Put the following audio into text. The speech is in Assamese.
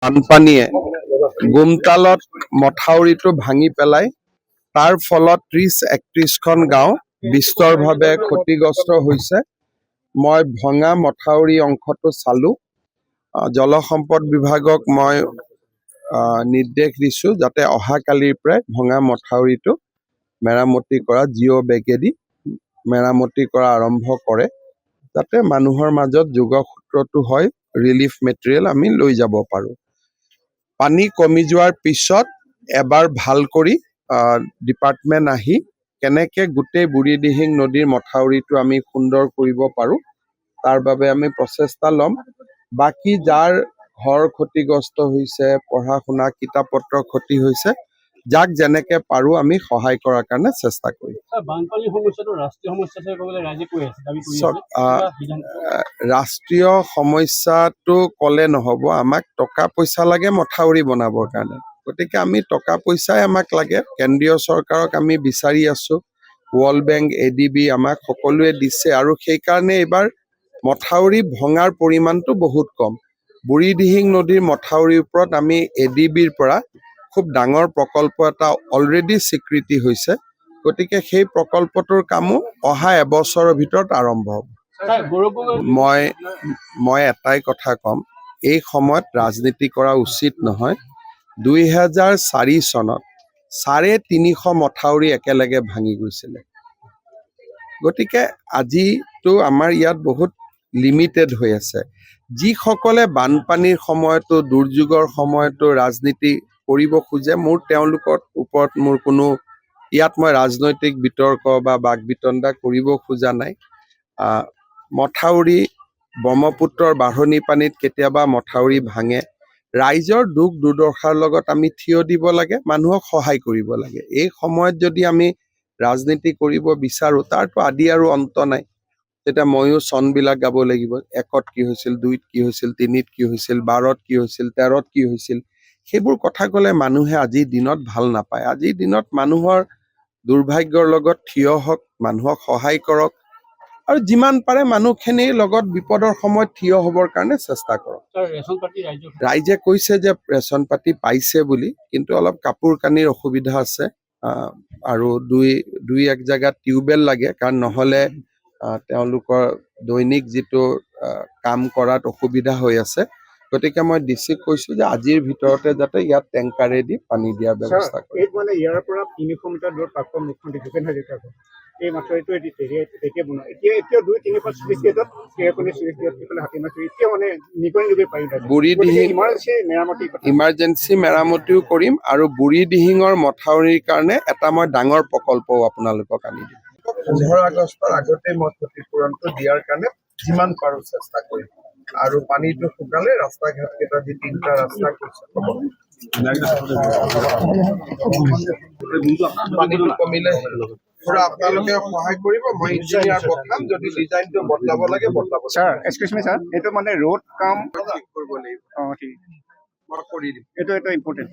বানপানীয়ে গুমটালত মথাউৰিটো ভাঙি পেলাই তাৰ ফলত ৩০-৩১খন গাঁও বিস্তৰভাৱে ক্ষতিগ্ৰস্ত হৈছে। মই ভঙা মথাউৰি অংশটো চালো। জলসম্পদ বিভাগক মই নিৰ্দেশ দিছো যাতে অহাকালিৰ পৰাই ভঙা মথাউৰিটো মেৰামতি কৰা জিঅ' বেগেদি মেৰামতি কৰা আৰম্ভ কৰে, যাতে মানুহৰ মাজত যোগসূত্ৰটো হয় ৰিলিফ মেটেৰিয়েল আমি লৈ যাব পাৰোঁ। পানী কমি যোৱাৰ পিছত এবাৰ ভাল কৰি ডিপাৰ্টমেণ্ট আহি কেনেকৈ গোটেই বুঢ়ীদিহিং নদীৰ মথাউৰিটো আমি সুন্দৰ কৰিব পাৰোঁ তাৰ বাবে আমি প্ৰচেষ্টা ল'ম। বাকী যাৰ ঘৰ ক্ষতিগ্ৰস্ত হৈছে, পঢ়া শুনা কিতাপ পত্ৰ ক্ষতি হৈছে, যাক যেনেকে পাৰোঁ আমি সহায় কৰাৰ কাৰণে চেষ্টা কৰিম। ৰাষ্ট্ৰীয় সমস্যাটো ক'লে নহ'ব, আমাক টকা পইচা লাগে মথাউৰি বনাবৰ কাৰণে। গতিকে আমি টকা পইচাই আমাক লাগে। কেন্দ্ৰীয় চৰকাৰক আমি বিচাৰি আছোঁ, ৱৰ্ল্ড বেংক, ADB আমাক সকলোৱে দিছে আৰু সেইকাৰণে এইবাৰ মথাউৰি ভঙাৰ পৰিমাণটো বহুত কম। বুঢ়ীদিহিং নদীৰ মথাউৰিৰ ওপৰত আমি ADBৰ পৰা খুব ডাঙৰ প্ৰকল্প এটা অলৰেডি স্বীকৃতি হৈছে। গতিকে সেই প্ৰকল্পটোৰ কামো অহা এবছৰৰ ভিতৰত আৰম্ভ হ'ব। মই এটাই কথা ক'ম, এই সময়ত ৰাজনীতি কৰা উচিত নহয়। ২০০৪ চনত ৩৫০ মথাউৰি একেলগে ভাঙি গৈছিলে। গতিকে আজিতো আমাৰ ইয়াত বহুত লিমিটেড হৈ আছে। যিসকলে বানপানীৰ সময়তো, দুৰ্যোগৰ সময়তো ৰাজনীতি কৰিব খোজে, তেওঁলোকৰ ওপৰত মোৰ কোনো ইয়াত মই ৰাজনৈতিক বিতৰ্ক বা বাক বিতণ্ডা কৰিব খোজা নাই। মথাউৰি ব্ৰহ্মপুত্ৰৰ বাঢ়নি পানীত কেতিয়াবা মথাউৰি ভাঙে। ৰাইজৰ দুখ দুৰ্দশাৰ লগত আমি থিয় দিব লাগে, মানুহক সহায় কৰিব লাগে। এই সময়ত যদি আমি ৰাজনীতি কৰিব বিচাৰোঁ, তাৰতো আদি আৰু অন্ত নাই। তেতিয়া ময়ো চনবিলাক গাব লাগিব, ১ত কি হৈছিল, ২ত কি হৈছিল, ৩ত কি হৈছিল, ১২ত কি হৈছিল, ১৩ত কি হৈছিল। সেইবোৰ কথা ক'লে মানুহে আজিৰ দিনত ভাল নাপায়। আজিৰ দিনত মানুহৰ দুৰ্ভাগ্যৰ লগত থিয় হওক, মানুহক সহায় কৰক আৰু যিমান পাৰে মানুহখিনিৰ লগত বিপদৰ সময়ত থিয় হ'বৰ কাৰণে চেষ্টা কৰক। ৰাইজে কৈছে যে ৰেচন পাতি পাইছে বুলি, কিন্তু অলপ কাপোৰ কানিৰ অসুবিধা আছে আৰু দুই এক জেগাত টিউবৱেল লাগে, কাৰণ নহ'লে তেওঁলোকৰ দৈনিক যিটো কাম কৰাত অসুবিধা হৈ আছে। গতিকে মই ডিচিক কৈছোঁ যে আজিৰ ভিতৰতে যাতে ইয়াত টেংকাৰেদি পানী দিয়াৰ ব্যৱস্থা কৰে। ইয়াৰ পৰা ৩০০ মিটাৰ দূৰত প্ৰাক্তন মুখ্যমন্ত্ৰী ভূপেন হাজৰিকা এই মাথাউৰিটো এতিয়া বনোৱা, এতিয়া ২-৩ চুইচ গেটত বুঢ়ীদিহিং ইমাৰ্জেঞ্চি মেৰামতিও কৰিম আৰু বুঢ়ীদিহিঙৰ মথাউৰিৰ কাৰণে এটা মই ডাঙৰ প্ৰকল্পও আপোনালোকক আনি দিম। ১৫ আগষ্টৰ আগতেই মই ক্ষতিপূৰণটো দিয়াৰ কাৰণে যিমান পাৰোঁ চেষ্টা কৰিম আৰু পানীটো শুকালে ৰাস্তা ঘাটকেইটা যি ৩টা ৰাস্তা কৈছে পানীটো কমিলে আপোনালোকে সহায় কৰিব। মই ইঞ্জিনিয়াৰ পঠাম, যদি ডিজাইনটো বদলাব লাগে বদলাব। ছাৰ, এক্সকিউজ মি ছাৰ, এইটো মানে ৰোড কাম ঠিক কৰিব লাগিব। ঠিক মই কৰি দিম। এইটো ইম্পৰ্টেণ্ট।